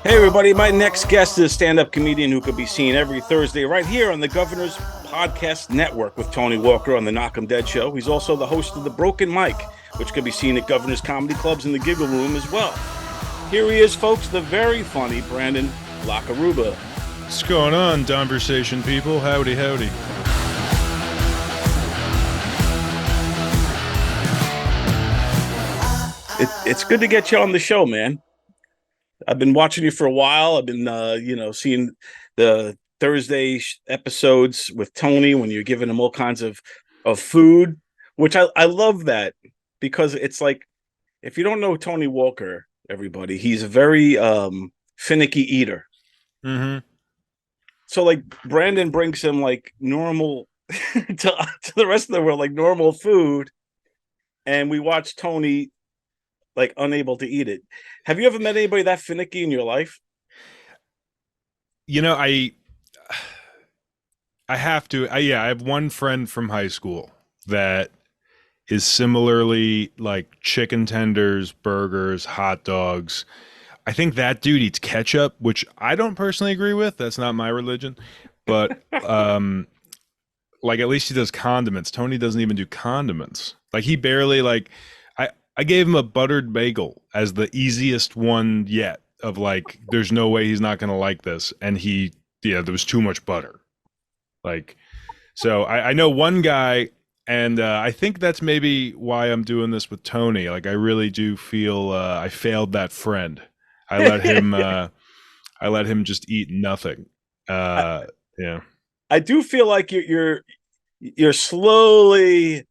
Hey, everybody. My next guest is a stand-up comedian who could be seen every Thursday right here on the Governor's Podcast Network with Tony Walker on the Knockem Dead Show. He's also the host of The Broken Mic, which could be seen at Governor's Comedy Clubs in the Giggle Room as well. Here he is, folks, the very funny Brandon LaCarrubba. What's going on, DONversation people? Howdy, howdy. It's good to get you on the show, man. I've been watching you for a while. I've been, seeing the Thursday episodes with Tony when you're giving him all kinds of food, which I love that because it's like, if you don't know Tony Walker, everybody, he's a very finicky eater. Mm-hmm. So like Brandon brings him like normal to the rest of the world, like normal food. And we watch Tony like unable to eat it. Have you ever met anybody that finicky in your life? You know, I have to. I have one friend from high school that is similarly like chicken tenders, burgers, hot dogs. I think that dude eats ketchup, which I don't personally agree with. That's not my religion. But like at least he does condiments. Tony doesn't even do condiments. Like he barely like I gave him a buttered bagel as the easiest one yet of like, there's no way he's not going to like this. And there was too much butter. Like, so I know one guy, and I think that's maybe why I'm doing this with Tony. Like, I really do feel I failed that friend. I let him just eat nothing. Yeah. I do feel like you're slowly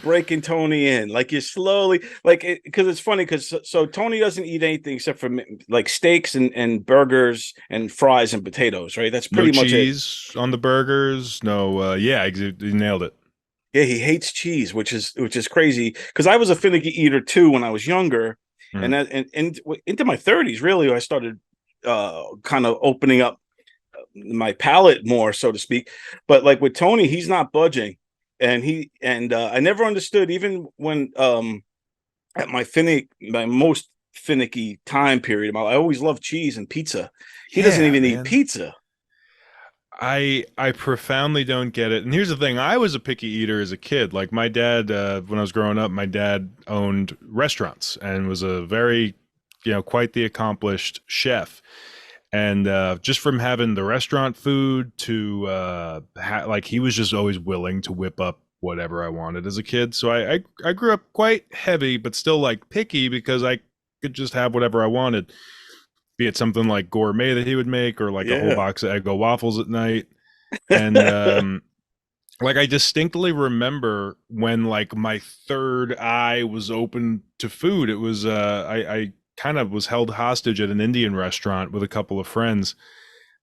breaking Tony in, like you're slowly like because it's funny because so Tony doesn't eat anything except for like steaks and burgers and fries and potatoes, right? That's pretty no much cheese on the burgers. No, you nailed it. Yeah, he hates cheese, which is crazy because I was a finicky eater too when I was younger, and into my 30s, really, I started kind of opening up my palate more, so to speak. But like with Tony, he's not budging. And I never understood, even when at my most finicky time period, I always loved cheese and pizza. He doesn't even eat pizza. I profoundly don't get it. And here's the thing: I was a picky eater as a kid. Like my dad, when I was growing up, my dad owned restaurants and was a very, quite the accomplished chef. And just from having the restaurant food to like he was just always willing to whip up whatever I wanted as a kid. So I grew up quite heavy, but still like picky because I could just have whatever I wanted, be it something like gourmet that he would make or like a whole box of Eggo waffles at night. And like I distinctly remember when like my third eye was open to food. It was I kind of was held hostage at an Indian restaurant with a couple of friends,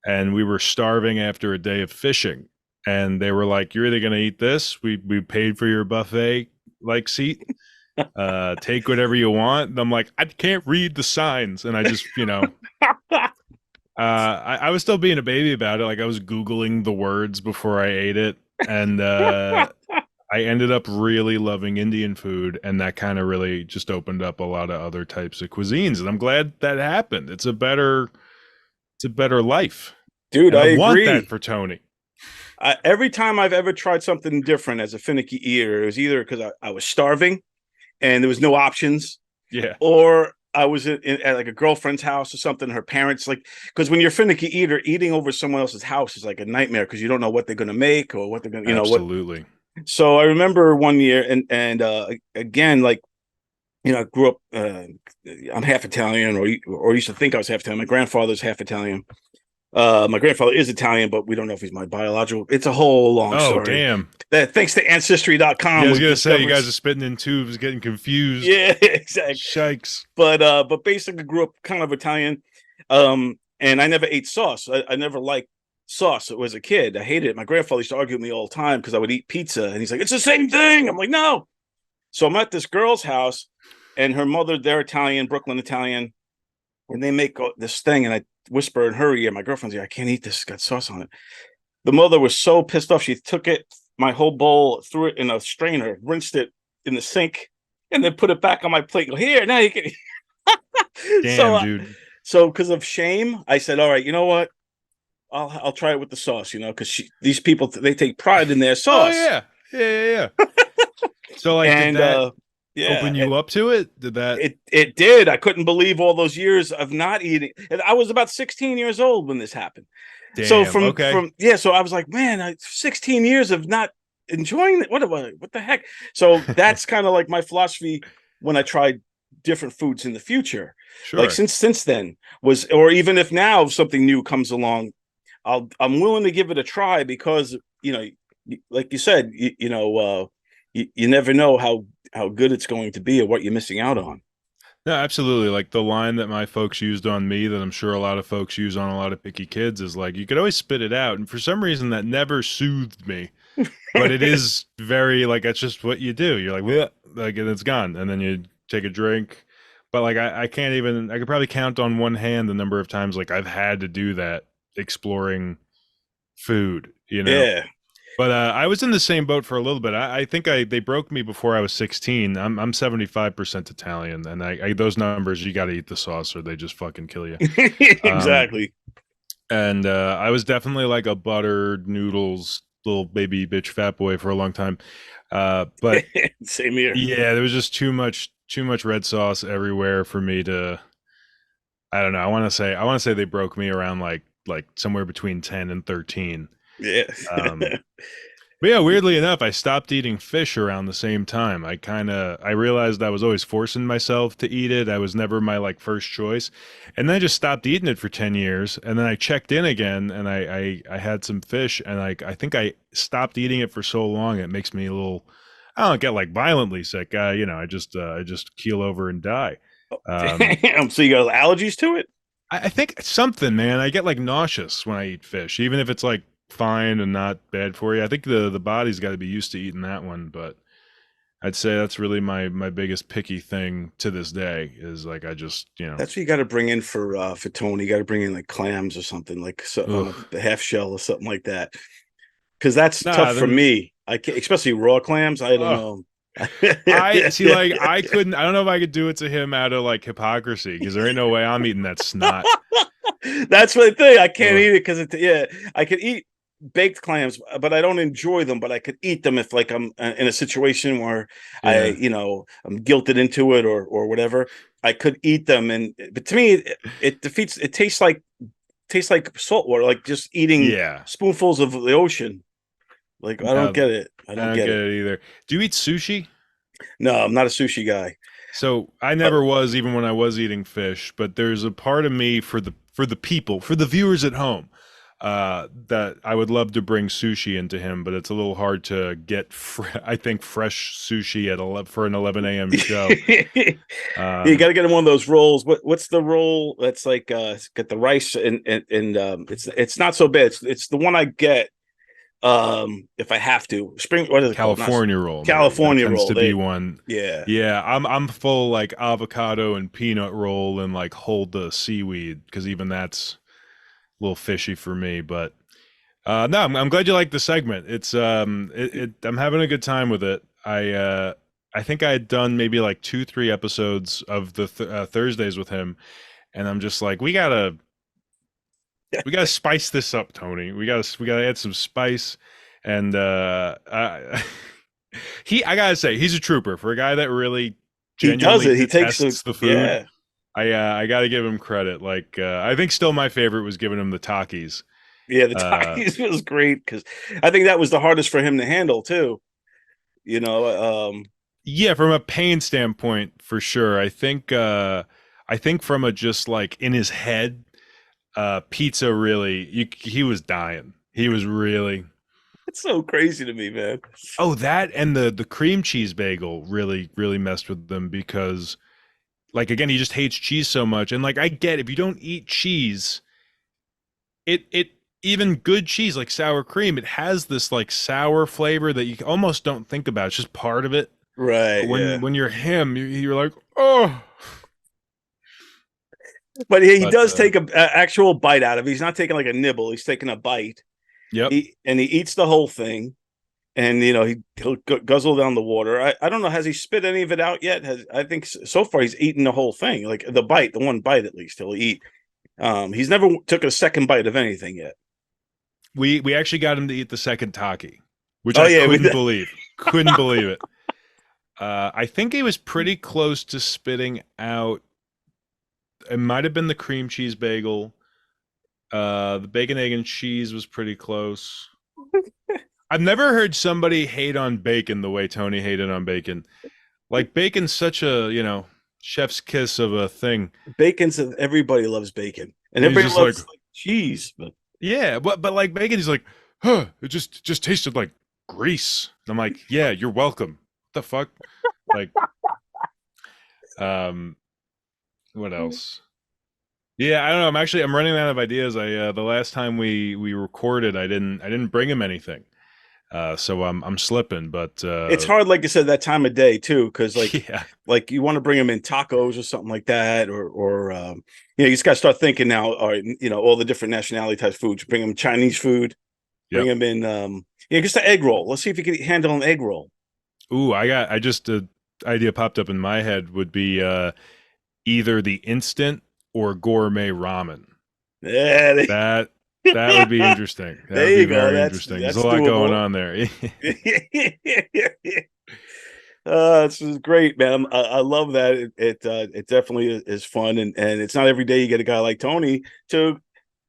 and we were starving after a day of fishing, and they were like, you're either going to eat this, we paid for your buffet like seat, take whatever you want. And I'm like, I can't read the signs. And I just I was still being a baby about it. Like I was Googling the words before I ate it, and I ended up really loving Indian food, and that kind of really just opened up a lot of other types of cuisines. And I'm glad that happened. It's a better life, dude. And I want agree. that for Tony. Every time I've ever tried something different as a finicky eater, it was either because I was starving and there was no options, or I was at like a girlfriend's house or something. Her parents, like, because when you're a finicky eater, eating over someone else's house is like a nightmare because you don't know what they're going to make or what they're going to, Absolutely. So I remember one year, and again, like, I grew up. I'm half Italian, or used to think I was half Italian. My grandfather's half Italian. My grandfather is Italian, but we don't know if he's my biological. It's a whole long story. Oh, damn. Thanks to Ancestry.com. Yeah, I was going to say, you guys are spitting in tubes, getting confused. Yeah, exactly. Shikes. But basically grew up kind of Italian. And I never ate sauce. I never liked sauce as a kid. I hated it. My grandfather used to argue with me all the time because I would eat pizza, and he's like, it's the same thing. I'm like, no. So I'm at this girl's house, and her mother, they're Italian, Brooklyn Italian, and they make this thing, and I whisper in her ear, my girlfriend's like, I can't eat this, it's got sauce on it. The mother was so pissed off, she took it, my whole bowl, threw it in a strainer, rinsed it in the sink, and then put it back on my plate. Go, here, now you can. Damn, dude. So because of shame, I said, all right, you know what? I'll try it with the sauce, because these people, they take pride in their Oh sauce. yeah, yeah. So like, did And that yeah, open you up to it? Did that? it did. I couldn't believe all those years of not eating. And I was about 16 years old when this happened. So Damn. Okay. so I was like, man, 16 years of not enjoying it. What the heck? So that's kind of like my philosophy when I tried different foods in the future. Like Sure. since then was, or even if now something new comes along, I'm willing to give it a try because like you said, you never know how good it's going to be or what you're missing out on. No, absolutely. Like the line that my folks used on me, that I'm sure a lot of folks use on a lot of picky kids, is like, you could always spit it out. And for some reason, that never soothed me. But it is very like, it's just what you do. You're like, "Bleh," like, and it's gone. And then you take a drink. But like, I can't even, I could probably count on one hand the number of times like I've had to do that exploring food, you know? Yeah, But I was in the same boat for a little bit. I think they broke me before I was 16. I'm 75% Italian, and those numbers, you got to eat the sauce or they just fucking kill you. exactly. And I was definitely like a buttered noodles little baby bitch fat boy for a long time. But Same here. yeah, there was just too much red sauce everywhere for me to. I don't know. I want to say they broke me around like somewhere between 10 and 13. Yeah. Um, But yeah, weirdly enough, I stopped eating fish around the same time. I realized I was always forcing myself to eat it. I was never my like first choice. And then I just stopped eating it for 10 years. And then I checked in again and I had some fish and I think I stopped eating it for so long it makes me a little, I don't get like violently sick. I just keel over and die. Um Damn. So you got allergies to it? I think something, man. I get like nauseous when I eat fish, even if it's like fine and not bad for you. I think the body's got to be used to eating that one, but I'd say that's really my biggest picky thing to this day is like I just, That's what you got to bring in for Tony. You got to bring in like clams or something, like so on ugh. the half shell or something like that. Because that's tough Nah, for then me. I can't, especially raw clams. I don't uh know. I see like I couldn't I don't know if I could do it to him out of like hypocrisy because there ain't no way I'm eating that snot. That's my thing. I can't Ugh. eat it because I could eat baked clams, but I don't enjoy them. But I could eat them if like I'm in a situation where Yeah. I'm guilted into it or whatever. I could eat them, but to me it defeats. It tastes like salt water, like just eating Yeah. spoonfuls of the ocean. Like I don't No, get it. I I don't don't get get it. it either. Do you eat sushi? No, I'm not a sushi guy. So I Uh, never was, even when I was eating fish, but there's a part of me for the people, for the viewers at home, that I would love to bring sushi into him, but it's a little hard to get. I think fresh sushi at 11 for an 11 a.m. show. you got Um, to get him one of those rolls. What's the roll that's like get the rice and it's not so bad. It's the one I get if I have to. Spring, what is it called? Not California roll, maybe that California tends roll. to be They one. yeah. Yeah, I'm full like avocado and peanut roll and like hold the seaweed because even that's a little fishy for me, but. No, I'm glad you like the segment. I'm having a good time with it. I think I had done maybe like 2-3 episodes of the Thursdays with him, and I'm just like, we gotta spice this up, Tony. We gotta add some spice, and I gotta say he's a trooper for a guy that really He does genuinely it. He takes detests the food. yeah. I gotta give him credit. Like I think still my favorite was giving him the Takis. Yeah, the Uh, Takis was great because I think that was the hardest for him to handle too. You know, Yeah, from a pain standpoint, for sure. I think from a just like in his head, pizza really he was dying. He was really. it's so crazy to me, man. Oh, that and the cream cheese bagel really really messed with them because like again, he just hates cheese so much. And like I get if you don't eat cheese, it even good cheese like sour cream, it has this like sour flavor that you almost don't think about. It's just part of it. But Right, when yeah. when you're him, you're like, oh. But he But does take a actual bite out of it. He's not taking like a nibble. He's taking a bite. yep. He eats the whole thing, and he'll guzzle down the water. I don't know. Has he spit any of it out yet? I think so far he's eaten the whole thing, like the one bite at least he'll eat. He's never took a second bite of anything yet. We actually got him to eat the second taki, which Oh I yeah, couldn't believe. Couldn't believe it. I think he was pretty close to spitting out. It might have been the cream cheese bagel. The bacon, egg, and cheese was pretty close. I've never heard somebody hate on bacon the way Tony hated on bacon. Like bacon's such a, chef's kiss of a thing. bacon's everybody loves bacon, and And he's everybody just like, loves cheese. But yeah, but like bacon, he's like, huh, it just tasted like grease. And I'm like, yeah, you're welcome. What the fuck? Like, um, what else? Yeah, I don't know. I'm running out of ideas. The last time we recorded, I didn't bring him anything. So I'm slipping, but it's hard, like I said, that time of day too, because yeah. like you want to bring them in tacos or something like that, or you just got to start thinking now. All right, all the different nationality type foods. Bring them Chinese food. Bring Yep. them in. Just the egg roll. Let's see if you can handle an egg roll. Ooh, I just idea popped up in my head would be either the instant or gourmet ramen. Yeah, That would be interesting. That there would be you go. very interesting. There's That's a lot going doable. on there. This is great, man. I love that. It definitely is fun, and it's not every day you get a guy like Tony to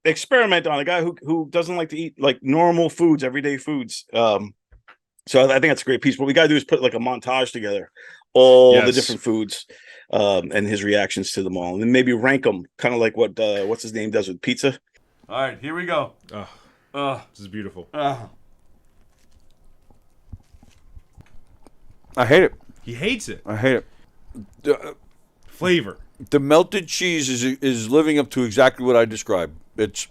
experiment on, a guy who doesn't like to eat like normal foods, everyday foods. So I think that's a great piece. What we got to do is put like a montage together, all the Yes. different foods, and his reactions to them all, and then maybe rank them, kind of like what's his name does with pizza. All right, here we go. This is beautiful. I hate it. He hates it. I hate it. Flavor. The melted cheese is living up to exactly what I described. It's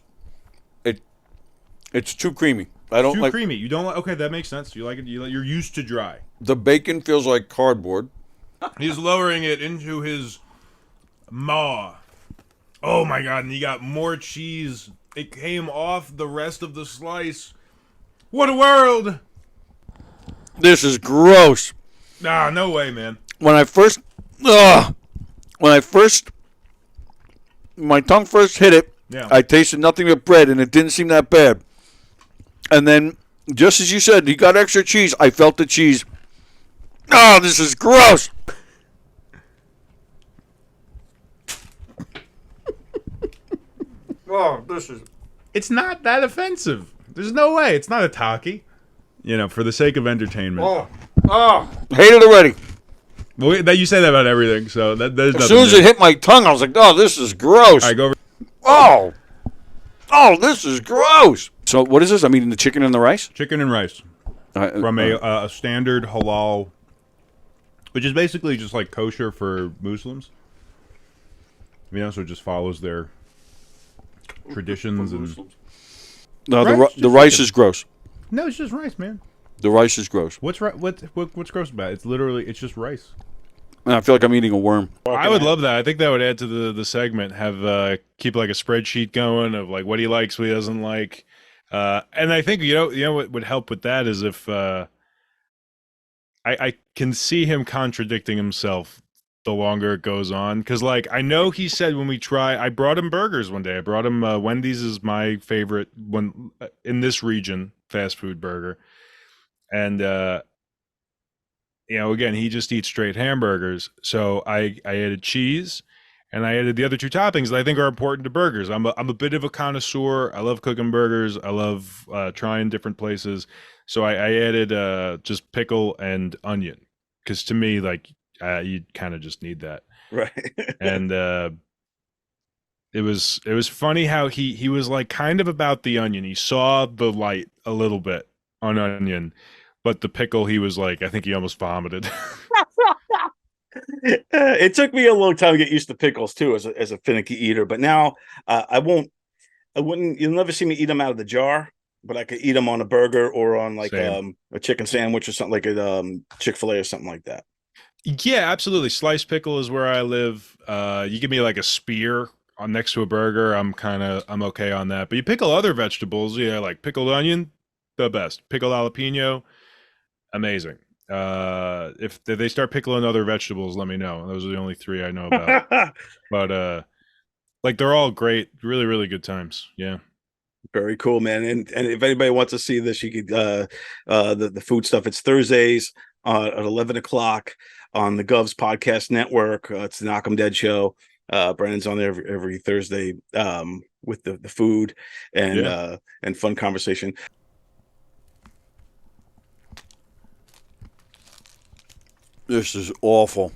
too creamy. I don't Too like creamy. You don't like? Okay, that makes sense. You like it. You're used to dry. the bacon. Feels like cardboard. He's lowering it into his maw. Oh my god! And he got more cheese. It came off the rest of the slice. What a world! This is gross. Nah, no way, man. When I first, my tongue first hit it, Yeah. I tasted nothing but bread, and it didn't seem that bad. And then, just as you said, he got extra cheese. I felt the cheese. Oh, this is gross. Oh, this is. It's not that offensive. There's no way. It's not a taki. For the sake of entertainment. Hate it already. Well, that you say that about everything, so there's nothing. As soon as new. it hit my tongue, I was like, "Oh, this is gross." All right, go over. Oh, this is gross. So, what is this? I'm eating the chicken and the rice Chicken and rice from a standard halal, which is basically just like kosher for Muslims. So it just follows their traditions and. No, Rice? the Just rice chicken. is gross. No, it's just rice, man. The rice is gross. What's what's gross about it? It's just rice. And I feel like I'm eating a worm. I would love that. I think that would add to the segment. Have keep like a spreadsheet going of like what he likes, what he doesn't like, and I think what would help with that is if I can see him contradicting himself the longer it goes on, because like I know he said when I brought him burgers one day. I brought him Wendy's is my favorite one in this region fast food burger, and again, he just eats straight hamburgers. So I added cheese, and I added the other two toppings that I think are important to burgers. I'm a bit of a connoisseur. I love cooking burgers. I love trying different places. So I added just pickle and onion, because to me, like you kind of just need that. Right. And it was funny how he was like kind of about the onion. He saw the light a little bit on onion. But the pickle, he was like, I think he almost vomited. It took me a long time to get used to pickles too, as a finicky eater. But now I wouldn't. You'll never see me eat them out of the jar, but I could eat them on a burger or on like a chicken sandwich or something, like a Chick-fil-A or something like that. Yeah, absolutely. Sliced pickle is where I live. You give me like a spear on next to a burger, I'm okay on that. But you pickle other vegetables, like pickled onion, the best. Pickled jalapeno, amazing. If they start pickling other vegetables, let me know. Those are the only three I know about. But Like they're all great, really, really good times. Yeah. Very cool, man. And if anybody wants to see this, you could the food stuff. It's Thursdays at 11 o'clock on the Govs Podcast Network. It's the Knockem Dead Show. Brandon's on there every Thursday with the food and fun conversation. This is awful.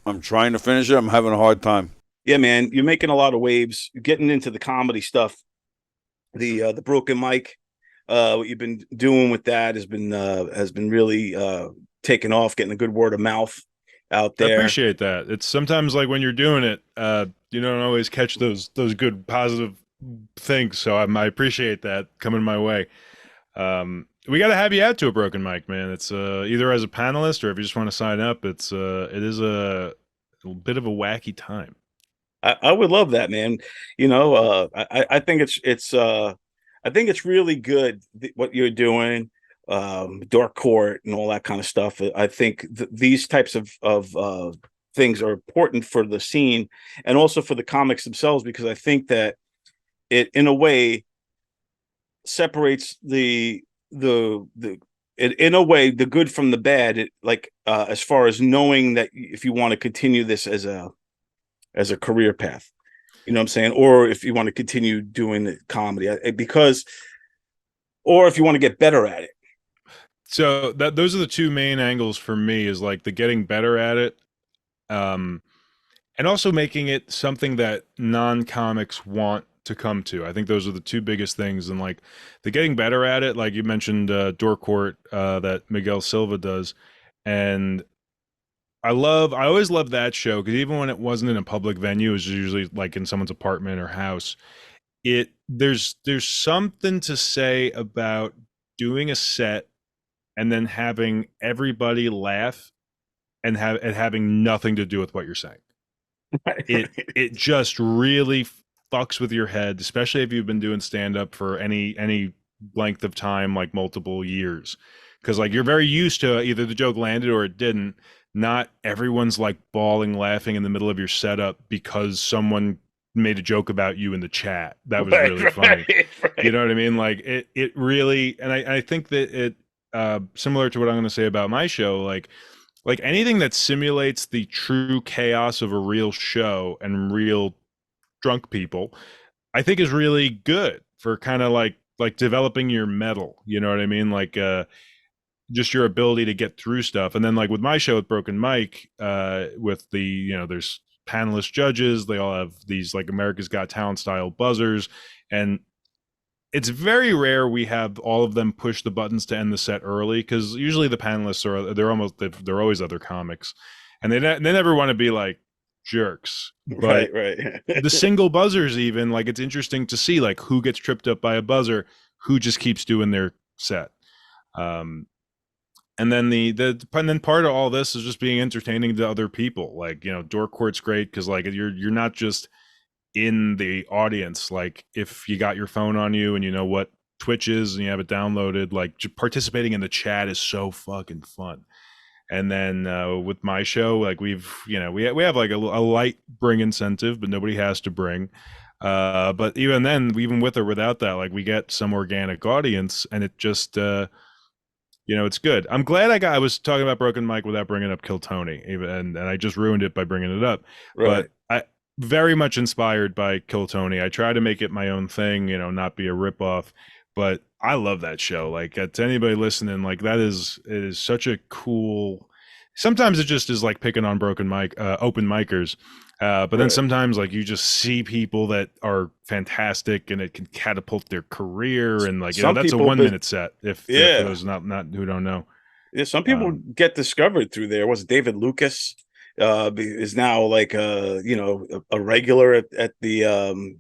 I'm trying to finish it. I'm having a hard time. Yeah, man, you're making a lot of waves. You're getting into the comedy stuff. The broken mic, what you've been doing with that has been really taking off, getting a good word of mouth out there. I appreciate that. It's sometimes like when you're doing it, you don't always catch those good positive things. So I appreciate that coming my way. We got to have you out to a broken mic, man. It's either as a panelist or if you just want to sign up. It is a bit of a wacky time. I would love that, man. You know, I think it's really good what you're doing, dark court and all that kind of stuff. I think these types of things are important for the scene and also for the comics themselves, because I think that it, in a way, separates in a way the good from the bad. As far as knowing that if you want to continue this as a career path, you know what I'm saying? Or if you want to continue doing the comedy or if you want to get better at it. So those are the two main angles for me, is like the getting better at it. And also making it something that non-comics want to come to. I think those are the two biggest things. And like the getting better at it, like you mentioned, Door Court, that Miguel Silva does. And I always loved that show, because even when it wasn't in a public venue, it was usually like in someone's apartment or house. There's something to say about doing a set and then having everybody laugh and having nothing to do with what you're saying. It just really fucks with your head, especially if you've been doing stand up for any length of time, like multiple years, because like you're very used to either the joke landed or it didn't. Not everyone's like bawling laughing in the middle of your setup because someone made a joke about you in the chat. That was really funny. Right. You know what I mean? Like it really, and I think that it similar to what I'm going to say about my show, like anything that simulates the true chaos of a real show and real drunk people, I think is really good for kind of like developing your metal. You know what I mean? Like just your ability to get through stuff. And then like with my show with Broken Mike, with the, there's panelist judges, they all have these like America's Got Talent style buzzers, and it's very rare we have all of them push the buttons to end the set early, because usually the panelists they're always other comics, and they never want to be like jerks. But right. The single buzzers, even, like, it's interesting to see like who gets tripped up by a buzzer, who just keeps doing their set. And then and then part of all this is just being entertaining to other people. Like, Door Court's great because like you're not just in the audience. Like if you got your phone on you and you know what Twitch is and you have it downloaded, like participating in the chat is so fucking fun. And then with my show, like we have like a light bring incentive, but nobody has to bring. But even then, even with or without that, like we get some organic audience, and it just it's good. I'm glad I was talking about Broken Mike without bringing up Kill Tony, and I just ruined it by bringing it up. Right. But I very much inspired by Kill Tony. I try to make it my own thing, not be a ripoff. But I love that show. Like, to anybody listening, like it is such a cool. Sometimes it just is like picking on open micers. But then sometimes like you just see people that are fantastic and it can catapult their career, and like that's a 1 minute set. If for those not who don't know. Yeah, some people get discovered through there. Was David Lucas is now like a regular at the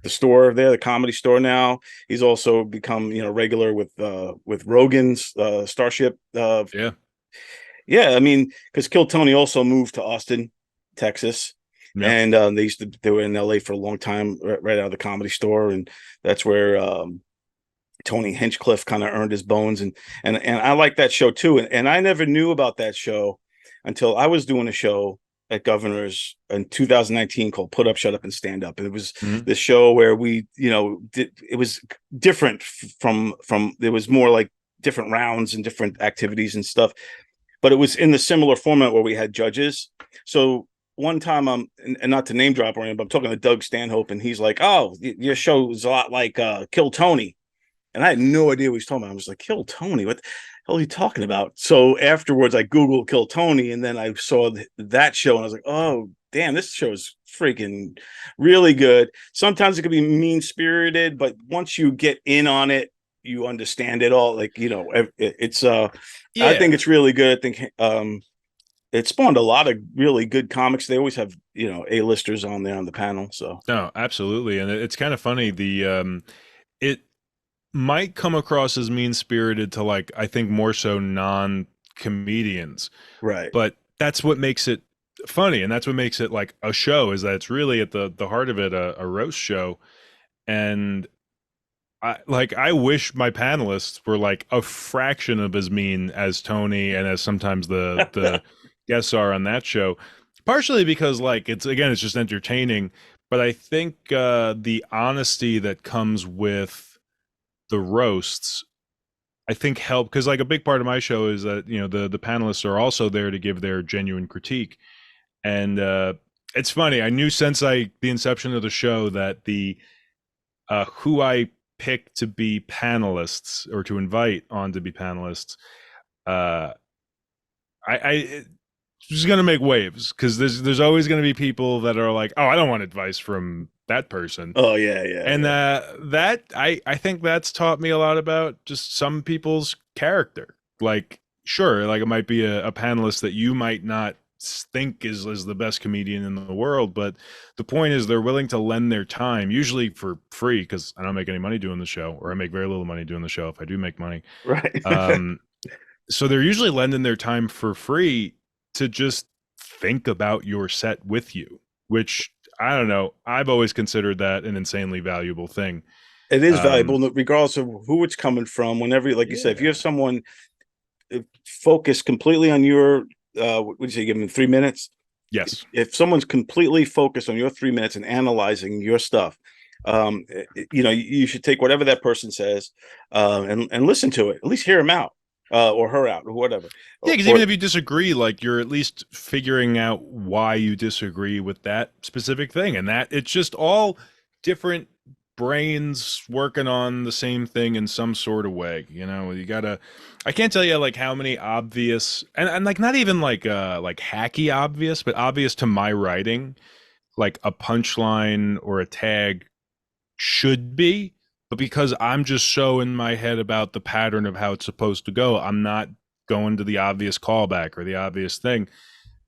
the store there, the Comedy Store now. He's also become regular with Rogan's Starship. Yeah, I mean, because Kill Tony also moved to Austin, Texas, and they were in LA for a long time, right out of the Comedy Store, and that's where Tony Hinchcliffe kind of earned his bones, and I like that show too, and I never knew about that show until I was doing a show at Governor's in 2019 called Put Up, Shut Up, and Stand Up. And it was Mhm. this show where we, it was different from there was more like different rounds and different activities and stuff. But it was in the similar format where we had judges. So one time and not to name drop or anything, but I'm talking to Doug Stanhope, and he's like, "Oh, your show is a lot like Kill Tony." And I had no idea what he's talking about. I was like, Kill Tony? What the hell are you talking about? So afterwards, I Googled Kill Tony, and then I saw that show, and I was like, oh, damn, this show is freaking really good. Sometimes it can be mean spirited, but once you get in on it, you understand it all. Like, it's, I think Yeah. it's really good. I think, it spawned a lot of really good comics. They always have, A-listers on there on the panel. So, No, absolutely. And it's kind of funny. It might come across as mean spirited to, like, I think more so non comedians, right. but that's what makes it funny. And that's what makes it like a show, is that it's really at the heart of it, a roast show. And I wish my panelists were like a fraction of as mean as Tony and as sometimes the guests are on that show. Partially because, like, it's just entertaining, but I think the honesty that comes with the roasts, I think, help, because like a big part of my show is that the panelists are also there to give their genuine critique. And it's funny, I knew since the inception of the show that the who I pick to be panelists or to invite on to be panelists, uh, it's just gonna make waves, because there's always gonna be people that are like, oh, I don't want advice from that person. Oh, yeah, yeah. And yeah. that I think that's taught me a lot about just some people's character. Like, sure, like it might be a panelist that you might not think is the best comedian in the world, but the point is they're willing to lend their time, usually for free, because I don't make any money doing the show, or I make very little money doing the show if I do make money. Right. So they're usually lending their time for free to just think about your set with you, which, I don't know, I've always considered that an insanely valuable thing. It is valuable regardless of who it's coming from. Whenever, like you said, if you Yeah. have someone focused completely on your, what did you say, give them 3 minutes? Yes. If someone's completely focused on your 3 minutes and analyzing your stuff, you should take whatever that person says, and listen to it. At least hear him out, or her out, or whatever. Yeah, because Or even if you disagree, like, you're at least figuring out why you disagree with that specific thing, and that it's just all different brains working on the same thing in some sort of way. You gotta. I can't tell you like how many obvious, and like not even like hacky obvious, but obvious to my writing, like a punchline or a tag should be, but because I'm just so in my head about the pattern of how it's supposed to go, I'm not going to the obvious callback or the obvious thing.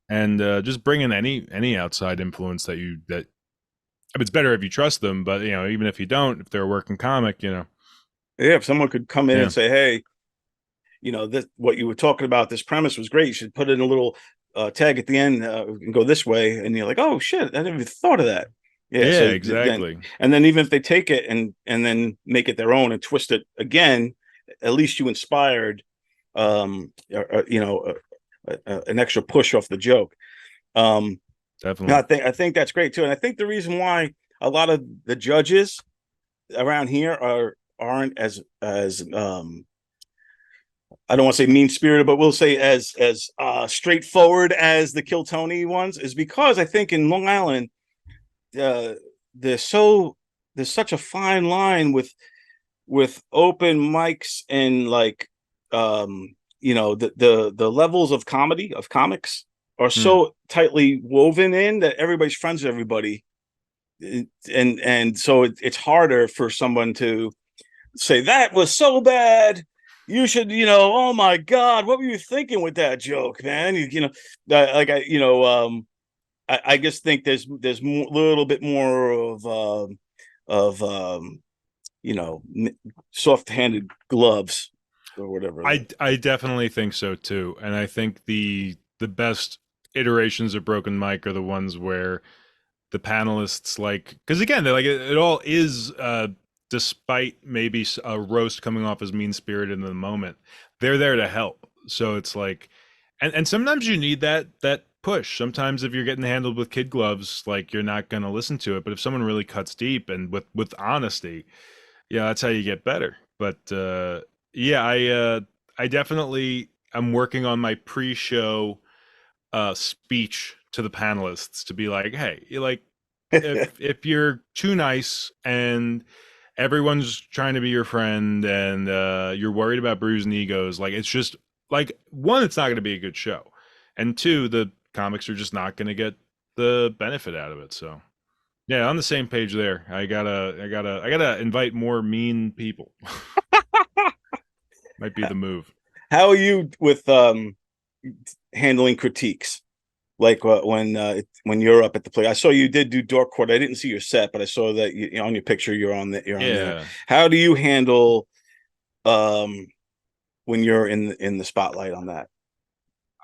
And just bringing any outside influence that I mean, it's better if you trust them, but even if you don't, if they're a working comic, yeah, if someone could come in yeah. and say, hey, this, what you were talking about, this premise was great. You should put in a little tag at the end, and go this way. And you're like, oh shit, I never even thought of that. Yeah. Yeah, So exactly. then even if they take it and then make it their own and twist it again, at least you inspired, an extra push off the joke. Definitely. I think that's great too. And I think the reason why a lot of the judges around here aren't as I don't want to say mean spirited, but we'll say as straightforward as the Kill Tony ones, is because I think in Long Island, uh, there's such a fine line with open mics and like, the levels of comedy of comics are Hmm. so tightly woven in that everybody's friends with everybody, and so it's harder for someone to say that was so bad. You should, oh my God, what were you thinking with that joke, man? Like I just think there's a little bit more of soft-handed gloves or whatever. I definitely think so too, and I think the best iterations of Broken Mike are the ones where the panelists, like, because again, they're like, it all is despite maybe a roast coming off as mean spirited in the moment, they're there to help. So it's like, and sometimes you need that push. Sometimes if you're getting handled with kid gloves, like you're not going to listen to it. But if someone really cuts deep and with honesty, yeah, that's how you get better. But yeah, I definitely am working on my pre-show speech to the panelists to be like, hey, like if you're too nice and everyone's trying to be your friend and you're worried about bruising egos, like it's just like one, it's not going to be a good show, and two, the comics are just not going to get the benefit out of it. So yeah, on the same page there. I gotta invite more mean people. Might be the move. How are you with handling critiques? Like when you're up at the play, I saw you did do Dork Court. I didn't see your set, but I saw that on your picture you're on that you're on there. Yeah. How do you handle um when you're in the spotlight on that?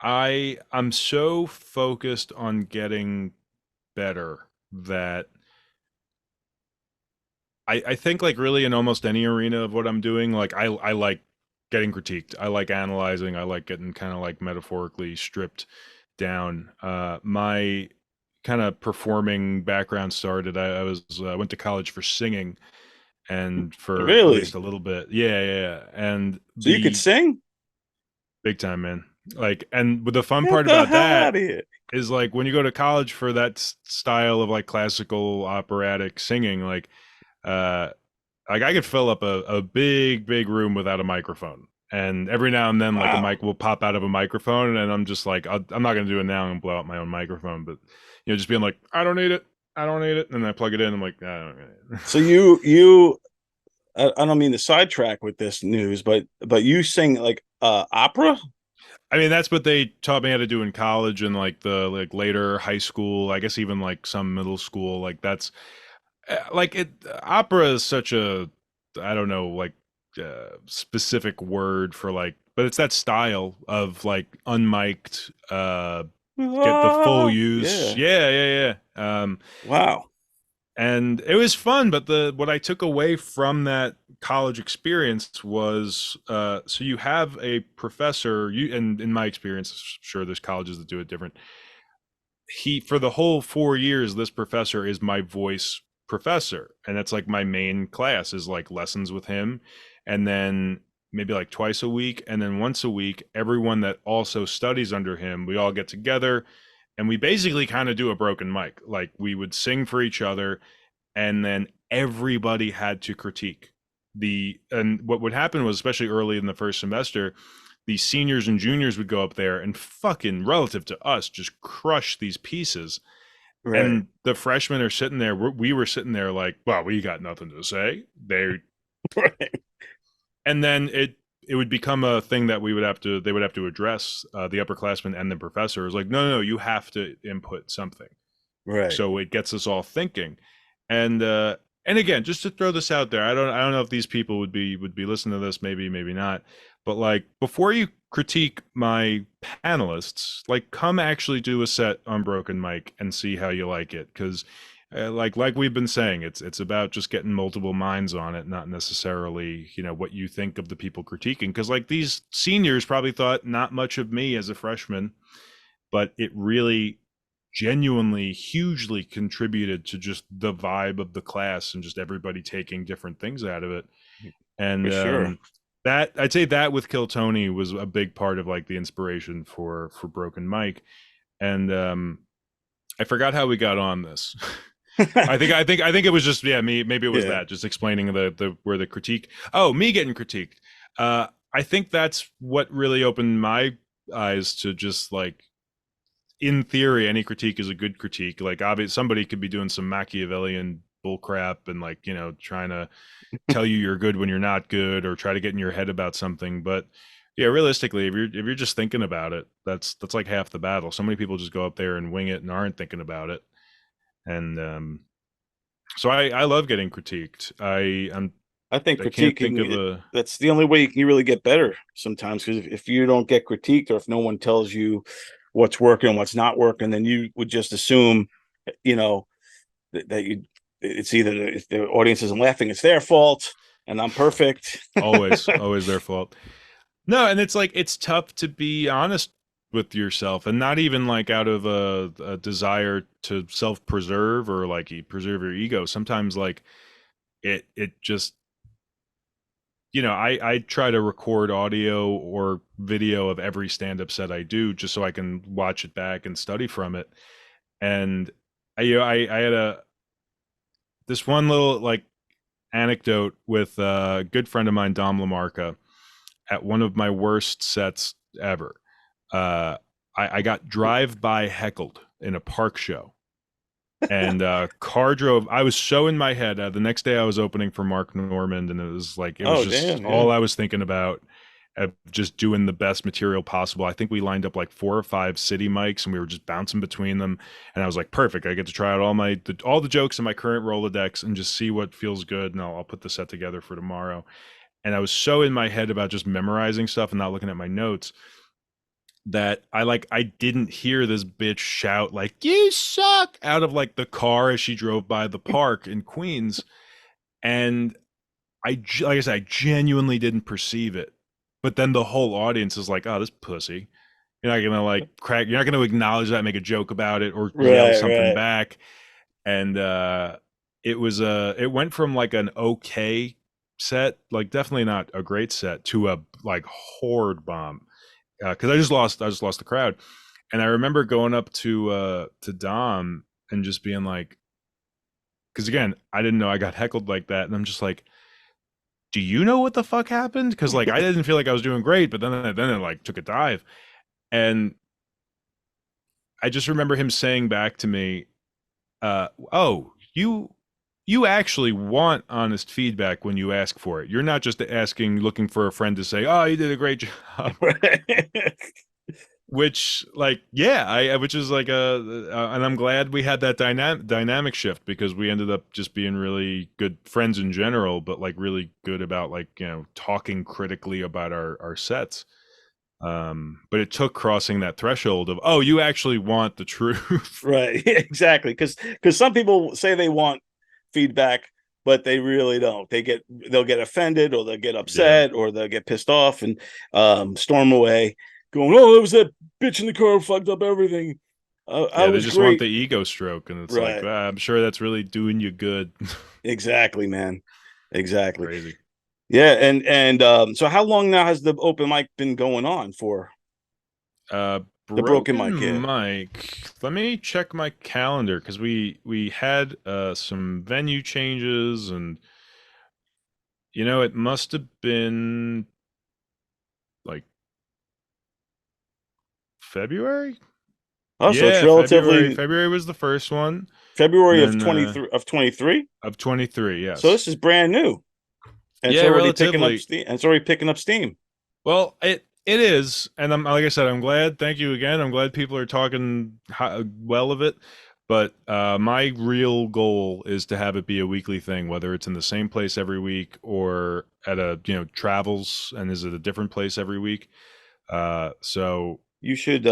I'm so focused on getting better that I think like really in almost any arena of what I'm doing, like I like getting critiqued. I like analyzing. I like getting kind of like metaphorically stripped down. My kind of performing background started. I was went to college for singing and for at Really? least a little bit. Yeah, yeah, yeah. And So you could the sing? big time, man. Like, and the fun Get part the about hell that out of here! is like when you go to college for that style of like classical operatic singing, uh like I could fill up a big room without a microphone. And every now and then, like a Wow. mic will pop out of a microphone, and I'm just like, I'm not gonna do it now and blow out my own microphone, but just being like, I don't need it, I don't need it, and then I plug it in. I'm like, I don't need it. So you I don't mean to sidetrack with this news, but you sing like opera? I mean, that's what they taught me how to do in college and like the like later high school. I guess even like some middle school. Like that's like it. Opera is such a I don't know like specific word for like, but it's that style of like unmiked, get the full Ah, use. yeah. Yeah, yeah, yeah. Wow. And it was fun, but the what I took away from that college experience was so you have a professor, you and in my experience, sure there's colleges that do it different. He for the whole 4 years, this professor is my voice professor, and that's like my main class is like lessons with him, and then maybe like twice a week, and then once a week, everyone that also studies under him, we all get together and we basically kind of do a broken mic. Like we would sing for each other, and then everybody had to critique the. And what would happen was, especially early in the first semester, the seniors and juniors would go up there and fucking relative to us just crush these pieces. Right. And the freshmen are sitting there. We were sitting there like, well, we got nothing to say. Right. And then it would become a thing that they would have to address, the upperclassmen and the professor is like, no, you have to input something. Right. So it gets us all thinking. And again, just to throw this out there, I don't know if these people would be listening to this, maybe not, but like before you critique my panelists, like come actually do a set on Broken Mic and see how you like it, because like we've been saying, it's about just getting multiple minds on it, not necessarily what you think of the people critiquing, because like these seniors probably thought not much of me as a freshman, but it really genuinely hugely contributed to just the vibe of the class and just everybody taking different things out of it. And For sure. that I'd say that with Kill Tony was a big part of like the inspiration for Broken Mike. And I forgot how we got on this. I think it was just maybe it was Yeah. that just explaining the where the critique. Oh, me getting critiqued. I think that's what really opened my eyes to just like, in theory, any critique is a good critique. Like, obviously, somebody could be doing some Machiavellian bullcrap and like trying to tell you you're good when you're not good, or try to get in your head about something. But yeah, realistically, if you're just thinking about it, that's like half the battle. So many people just go up there and wing it and aren't thinking about it. And so I love getting critiqued. I think I can't think of critiquing a. that's the only way you can really get better sometimes, because if you don't get critiqued, or if no one tells you what's working and what's not working, then you would just assume, you know, that you it's either if the audience isn't laughing, it's their fault, and I'm perfect. Always their fault. No, and it's like it's tough to be honest with yourself, and not even like out of a desire to self-preserve or like preserve your ego. Sometimes like it just, I try to record audio or video of every stand-up set I do just so I can watch it back and study from it. And I had this one little like anecdote with a good friend of mine, Dom LaMarca, at one of my worst sets ever. I got drive-by heckled in a park show, and car drove. I was so in my head. The next day, I was opening for Mark Normand, and it was Oh, just damn. Yeah. all I was thinking about. Of just doing the best material possible. I think we lined up like 4 or 5 city mics, and we were just bouncing between them. And I was like, perfect. I get to try out all the jokes in my current Rolodex and just see what feels good, and I'll put the set together for tomorrow. And I was so in my head about just memorizing stuff and not looking at my notes that I didn't hear this bitch shout like "you suck" out of like the car as she drove by the park in Queens. And like I said, I genuinely didn't perceive it. But then the whole audience is like, "Oh, this pussy." You're not gonna like crack. You're not gonna acknowledge that, make a joke about it, or yell Right, something right. back. And it went from like an okay set, like definitely not a great set, to a like horde bomb. Because I just lost the crowd. And I remember going up to Dom and just being like, because again, I didn't know I got heckled like that, and I'm just like, do you know what the fuck happened? Because like I didn't feel like I was doing great, but then it like took a dive. And I just remember him saying back to me, "Oh, you actually want honest feedback when you ask for it. You're not just looking for a friend to say, oh, you did a great job." Right. Which, like, yeah, which is like and I'm glad we had that dynamic shift, because we ended up just being really good friends in general, but like really good about like talking critically about our sets. But it took crossing that threshold of, oh, you actually want the truth. Right. Exactly. Because some people say they want feedback, but they really don't. They'll get offended, or they'll get Yeah. upset, or they'll get pissed off and storm away, going, "Oh, it was that bitch in the car who fucked up everything. I Yeah, they was just want great." the ego stroke, and it's like, Right. I'm sure that's really doing you good. Exactly, man. Exactly. Crazy. Yeah, and so how long now has the open mic been going on for? The broken Broken mic, yeah. mic. Let me check my calendar, because we had some venue changes, and it must have been like February. Oh, so it's Yeah, February. relatively February was the first one, and February of then 23 of 23. of 23. So Yes. this is brand new, and it's Yeah, already picking up relatively. steam. And it's already picking up steam. Well, it is, and I'm like I said, I'm glad. Thank you again. I'm glad people are talking well of it. But my real goal is to have it be a weekly thing, whether it's in the same place every week or at a travels and is it a different place every week. So You should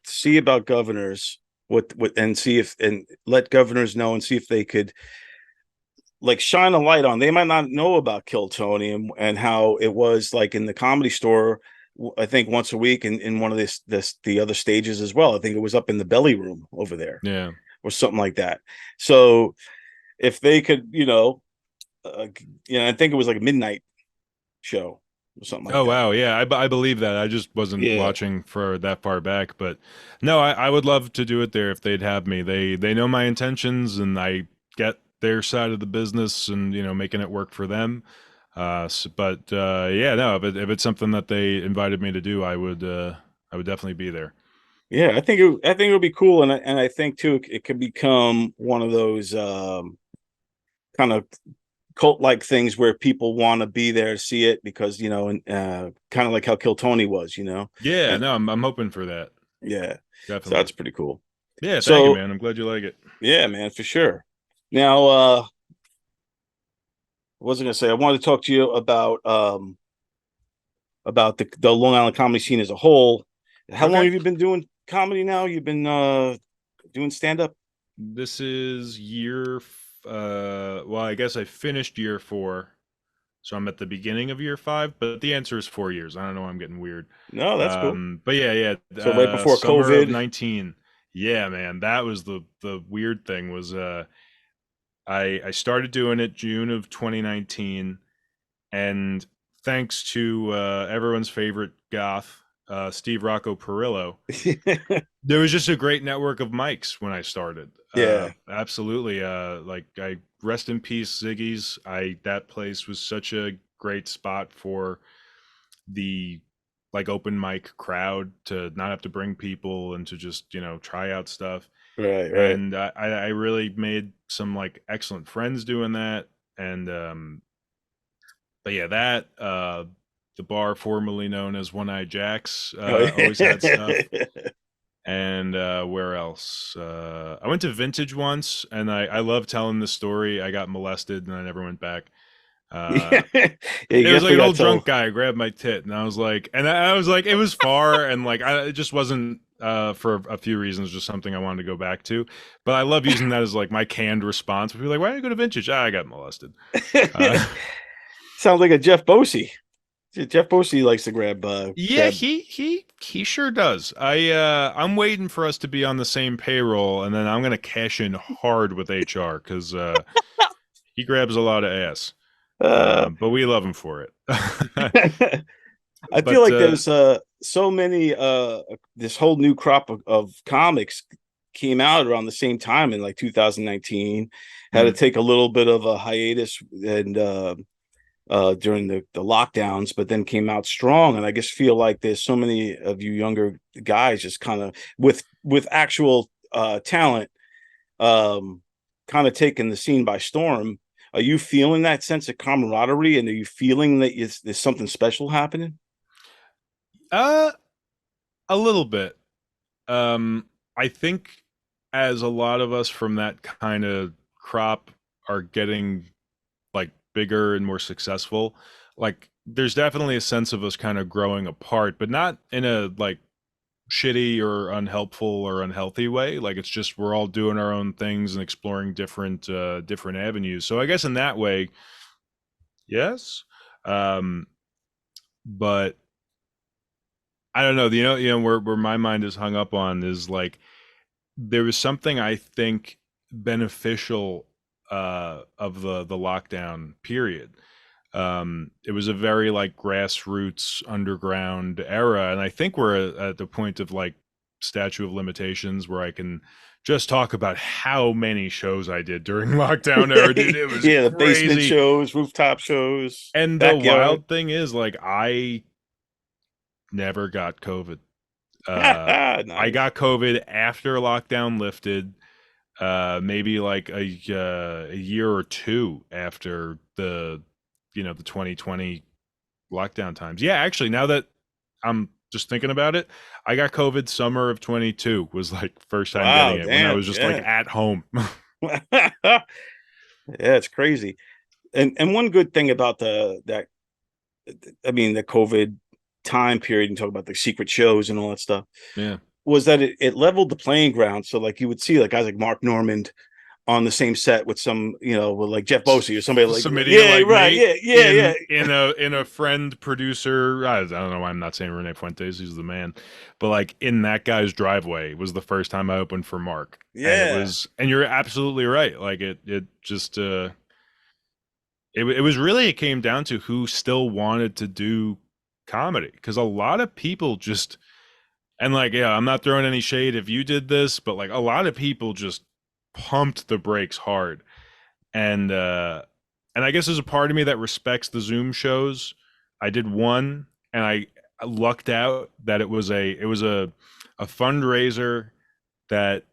see about governors, what and see if and let governors know and see if they could like shine a light on. They might not know about Kill Tony and how it was like in the Comedy Store. I think once a week in one of the other stages as well. I think it was up in the belly room over there yeah. or something like that. So if they could, I think it was like a midnight show or something like Oh that. wow, yeah, I believe that. I just wasn't Yeah, watching for that far back, but no, I would love to do it there if they'd have me. They know my intentions, and I get their side of the business, and making it work for them. But yeah, no, if it's something that they invited me to do, I would definitely be there. yeah. I think it would be cool, and I think too it could become one of those kind of cult like things where people want to be there to see it because and kind of like how Kill Tony was, Yeah, and no, I'm hoping for that. yeah, so Definitely. that's pretty cool. Yeah, thank you, So man. I'm glad you like it. yeah, man, for sure. Now, what was I gonna say? I wanted to talk to you about the Long Island comedy scene as a whole. How long Okay. have you been doing comedy now? You've been doing stand up? This is well, I guess I finished year 4. So I'm at the beginning of year 5, but the answer is 4 years. I don't know why I'm getting weird. No, that's cool. But yeah, So right before summer of COVID. 19. Yeah, man, that was the weird thing was I started doing it June of 2019, and thanks to everyone's favorite goth, Steve Rocco Perillo, there was just a great network of mics when I started. Yeah. Absolutely. Like I rest in peace, Ziggy's. That place was such a great spot for the like open mic crowd to not have to bring people and to just try out stuff. Right, right. And I really made some like excellent friends doing that. And but yeah, that the bar formerly known as One Eye Jacks Oh, always had stuff. yeah. And where else? I went to Vintage once, and I love telling this story. I got molested, and I never went back. Yeah, Uh, you it was like definitely an got old to drunk guy grabbed my tit, and I was like, it was far, and like it just wasn't for a few reasons, just something I wanted to go back to. But I love using that as like my canned response. People are like, "Why do you go to Vintage?" I got molested. tell. Uh, Sounds like a Jeff Bosey. Jeff Bosey likes to grab Yeah, grab. he sure does. I'm waiting for us to be on the same payroll, and then I'm gonna cash in hard with HR because he grabs a lot of ass. Uh, But we love him for it. I feel But like there's so many this whole new crop of comics came out around the same time in like 2019. Had to mm, take a little bit of a hiatus and during the lockdowns, but then came out strong. And I just feel like there's so many of you younger guys just kind of with actual talent, kind of taking the scene by storm. Are you feeling that sense of camaraderie, and are you feeling that there's something special happening? uh, a little bit. I think as a lot of us from that kind of crop are getting like bigger and more successful, like there's definitely a sense of us kind of growing apart, but not in a like shitty or unhelpful or unhealthy way. Like it's just we're all doing our own things and exploring different avenues. So I guess in that way, yes. Um, but I don't know. Where my mind is hung up on is like there was something I think beneficial of the lockdown period. It was a very like grassroots underground era, and I think we're at the point of like statute of limitations where I can just talk about how many shows I did during lockdown era, dude. It was Yeah, the basement crazy. shows, rooftop shows, And the backyard. wild thing is like I never got COVID. I Nice. got COVID after lockdown lifted, maybe like a year or two after the 2020 lockdown times. Yeah, actually, now that I'm just thinking about it, I got COVID summer of 22 was like first time getting Wow, it when I damn, was just like yeah. at home. Yeah, it's crazy. And one good thing about the COVID time period, and talk about the secret shows and all that stuff, Yeah. was that it leveled the playing ground. So like you would see like guys like Mark Normand on the same set with some, with like Jeff Bosey or somebody Some like, idiot yeah, like right, me yeah, yeah, yeah, in a friend producer. I don't know why I'm not saying Rene Fuentes. He's the man, but like in that guy's driveway was the first time I opened for Mark, and yeah. and you're absolutely right. Like it just it was really it came down to who still wanted to do comedy because a lot of people just and like yeah, I'm not throwing any shade if you did this, but like a lot of people just pumped the brakes hard and I guess there's a part of me that respects the Zoom shows. I did one, and I lucked out that it was a fundraiser that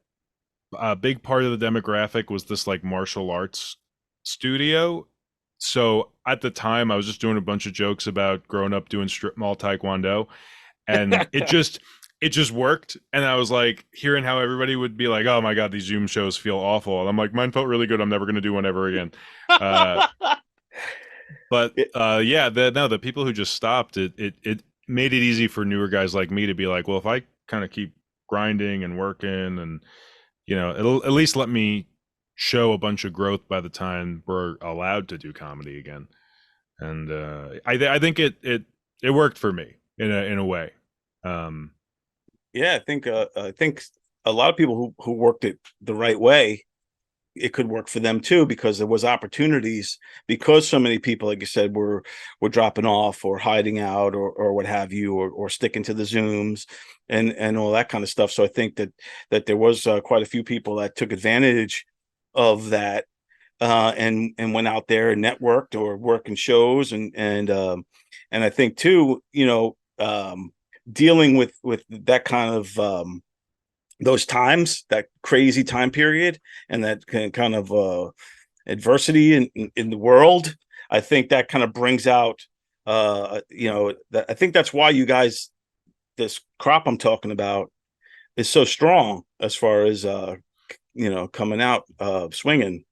a big part of the demographic was this like martial arts studio. So at the time, I was just doing a bunch of jokes about growing up doing strip mall taekwondo, and it just worked. And I was like hearing how everybody would be like, "Oh my god, these Zoom shows feel awful," and I'm like, "Mine felt really good. I'm never going to do one ever again." Uh, but yeah, the people who just stopped it made it easy for newer guys like me to be like, well, if I kind of keep grinding and working, and it'll at least let me show a bunch of growth by the time we're allowed to do comedy again. And I think it worked for me in a way. Um, Yeah, I think a lot of people who worked it the right way, it could work for them too, because there was opportunities, because so many people, like you said, were dropping off or hiding out or what have you, or sticking to the Zooms and all that kind of stuff. So I think that there was quite a few people that took advantage of that, and went out there and networked or worked in shows, and I think too, dealing with that kind of those times, that crazy time period, and that kind of adversity in the world. I think that kind of brings out, that I think that's why you guys, this crop I'm talking about, is so strong as far as coming out swinging.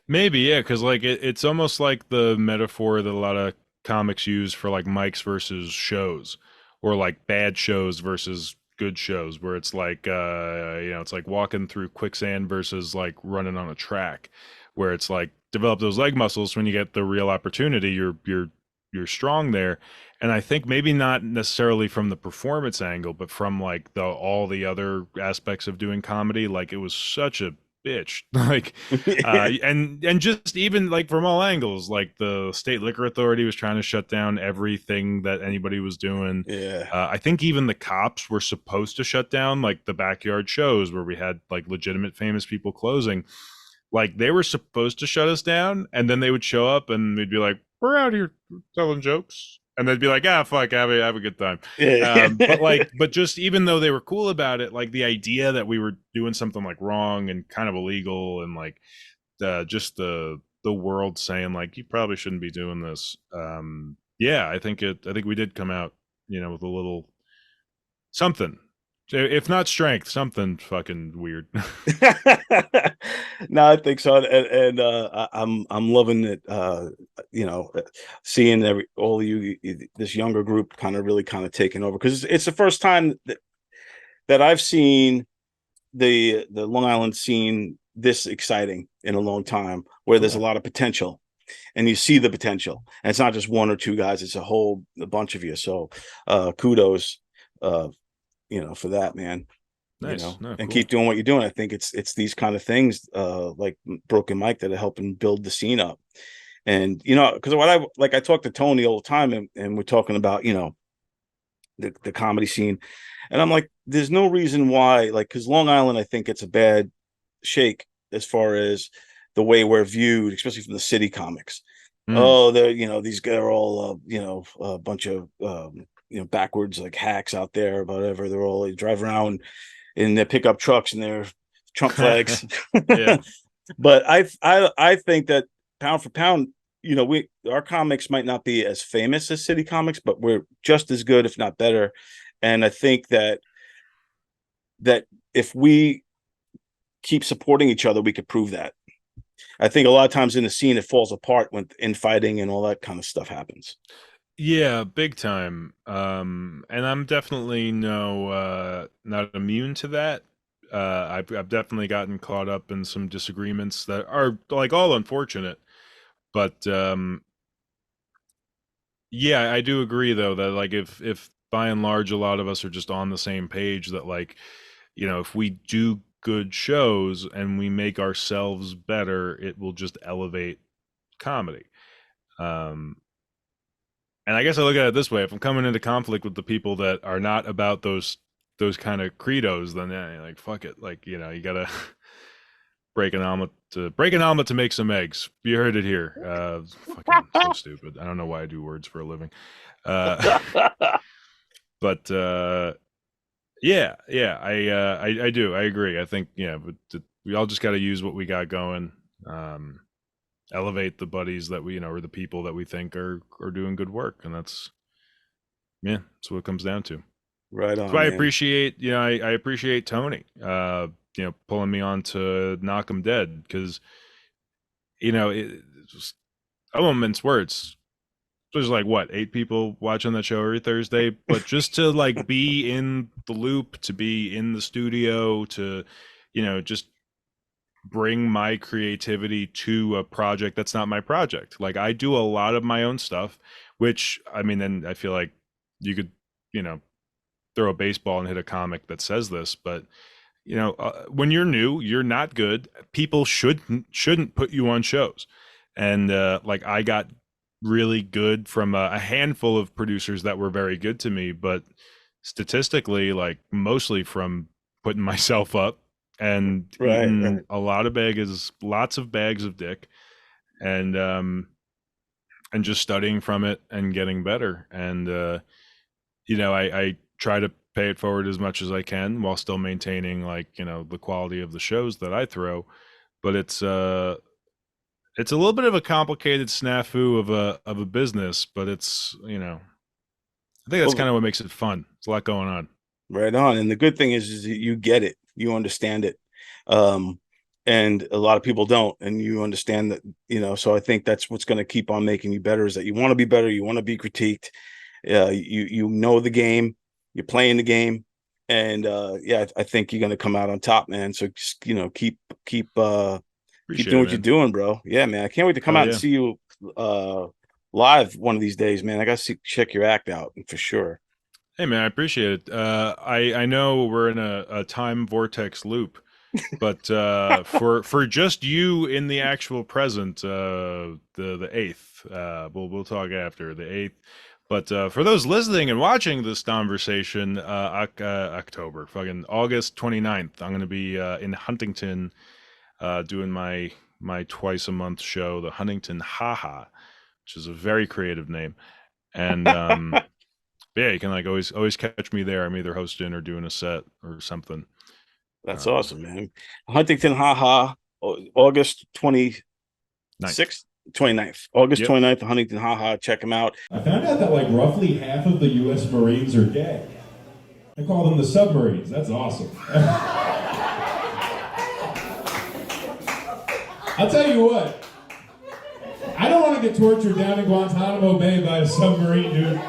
Maybe, yeah, because like it's almost like the metaphor that a lot of comics use for like mics versus shows, or like bad shows versus good shows, where it's like it's like walking through quicksand versus like running on a track, where it's like develop those leg muscles. When you get the real opportunity, you're strong there. And I think maybe not necessarily from the performance angle, but from like the all the other aspects of doing comedy, like it was such a bitch like and just even like from all angles, like the state liquor authority was trying to shut down everything that anybody was doing. Yeah. I think even the cops were supposed to shut down like the backyard shows where we had like legitimate famous people closing. Like they were supposed to shut us down, and then they would show up and they'd be like, we're out here telling jokes, and they'd be like, ah, fuck, have a good time. Yeah. But just even though they were cool about it, like the idea that we were doing something like wrong and kind of illegal, and like just the world saying like you probably shouldn't be doing this. Yeah, I think we did come out, with a little something, if not strength, something fucking weird. No, I think so, and I'm loving it. Seeing all of you, this younger group, kind of taking over, because it's the first time that I've seen the Long Island scene this exciting in a long time, where there's a Cool. lot of potential, and you see the potential, and it's not just one or two guys; it's a bunch of you. So, kudos, uh, for that, man. Nice. No, And cool. keep doing what you're doing. I think it's these kind of things, like Broken Mike, that are helping build the scene up. And because I talk to Tony all the time, and we're talking about the comedy scene, and I'm like, there's no reason why, like, because Long Island, I think it's a bad shake as far as the way we're viewed, especially from the city comics. Mm. Oh, they're these guys are all a bunch of backwards, like, hacks out there, whatever. They're all, they drive around in their pickup trucks and their Trump flags. Yeah. But I think that pound for pound, our comics might not be as famous as city comics, but we're just as good, if not better. And I think that if we keep supporting each other, we could prove that. I think a lot of times in the scene, it falls apart when infighting and all that kind of stuff happens. Yeah, big time. And I'm definitely not immune to that. I've definitely gotten caught up in some disagreements that are like all unfortunate, but yeah, I do agree though that like if by and large a lot of us are just on the same page, that like, if we do good shows and we make ourselves better, it will just elevate comedy. Um And I guess I look at it this way: if I'm coming into conflict with the people that are not about those kind of credos, then yeah, like fuck it, like you gotta break an omelet to make some eggs. You heard it here. Fucking so stupid. I don't know why I do words for a living. Uh, but yeah, I do. I agree. I think but we all just got to use what we got going. Um, Elevate the buddies that we or the people that we think are doing good work, and that's what it comes down to. Right So on, I man. appreciate I appreciate Tony pulling me on to Knockem Dead, because it just, I won't mince words. There's like what, 8 people watching that show every Thursday, but just to like be in the loop, to be in the studio, to just bring my creativity to a project that's not my project. Like I do a lot of my own stuff, which I mean, then I feel like you could, you know, throw a baseball and hit a comic that says this, but when you're new, you're not good. People shouldn't put you on shows, and like I got really good from a handful of producers that were very good to me, but statistically, like mostly from putting myself up and Right, eating right. lots of bags of dick, and just studying from it and getting better. And I try to pay it forward as much as I can while still maintaining like the quality of the shows that I throw. But it's a little bit of a complicated snafu of a business, but it's I think that's Well, kind of what makes it fun. There's a lot going on. right on. And the good thing is that you get it, you understand it. And a lot of people don't, and you understand that, so I think that's what's going to keep on making you better, is that you want to be better, you want to be critiqued. You know the game, you're playing the game, and yeah, I think you're going to come out on top, man. So just keep Appreciate doing it, what you're man. doing, bro. Yeah, man, I can't wait to come Hell out and yeah. see you live one of these days, man. I got to check your act out for sure. Hey man, I appreciate it. I know we're in a time vortex loop, but for just you in the actual present, the eighth, we'll talk after the eighth. But for those listening and watching this conversation, October, fucking August 29th, I'm gonna be in Huntington, doing my twice a month show, the Huntington Haha, which is a very creative name, and yeah, you can like always catch me there. I'm either hosting or doing a set or something. That's Um, awesome, man. Huntington, haha, August Ninth. 26th, 29th. August Yep. 29th, Huntington, haha. Check them out. I found out that like roughly half of the U.S. Marines are gay. I call them the submarines. That's awesome. I'll tell you what. I don't want to get tortured down in Guantanamo Bay by a submarine, dude.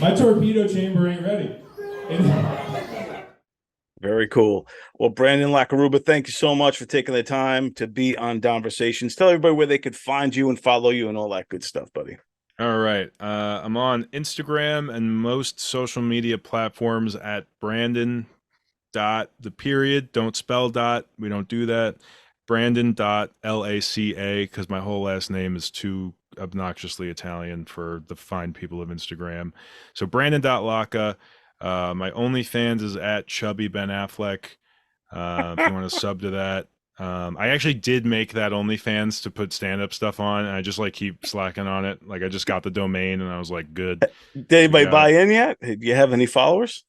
My torpedo chamber ain't ready. Very cool. Well, Brandon LaCarrubba, thank you so much for taking the time to be on DONversations. Tell everybody where they could find you and follow you and all that good stuff, buddy. All right. I'm on Instagram and most social media platforms at Brandon dot the period. Don't spell dot. We don't do that. Brandon dot LACA, because my whole last name is too obnoxiously Italian for the fine people of Instagram. So Brandon dot Laca. My OnlyFans is at Chubby Ben Affleck. If you want to sub to that. I actually did make that OnlyFans to put stand-up stuff on, and I just like keep slacking on it. Like I just got the domain, and I was like, good. Did anybody got buy in yet? Do you have any followers?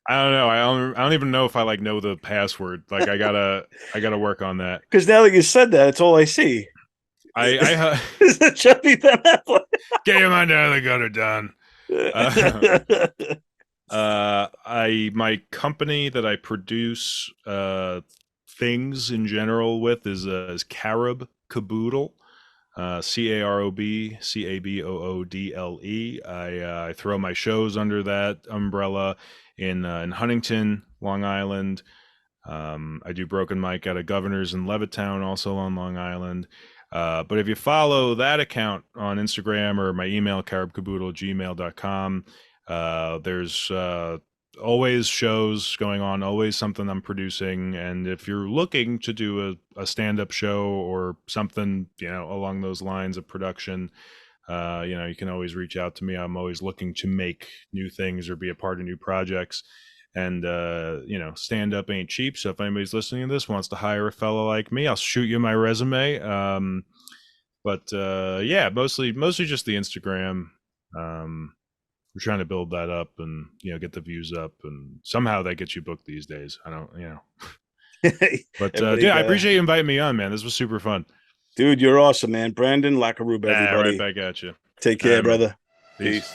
I don't know. I don't even know if I like know the password. Like I gotta work on that. Because now that you said that, it's all I see. I Is it Chubby Ben Affleck? get him under the gutter done. My company that I produce things in general with is Carob Caboodle, CAROBCABOODLE. I throw my shows under that umbrella in Huntington, Long Island. I do Broken Mic out of Governors in Levittown, also on Long Island. But if you follow that account on Instagram or my email, carobcaboodle@gmail.com, there's always shows going on, always something I'm producing. And if you're looking to do a stand-up show or something, along those lines of production, you can always reach out to me. I'm always looking to make new things or be a part of new projects. And stand up ain't cheap. So if anybody's listening to this wants to hire a fellow like me, I'll shoot you my resume. But yeah, mostly just the Instagram. We're trying to build that up and get the views up, and somehow that gets you booked these days. I don't, But yeah, I appreciate you inviting me on, man. This was super fun. Dude, you're awesome, man. Brandon LaCarrubba, Right everybody. back at you. Take care, All right, man. brother. Peace. Peace.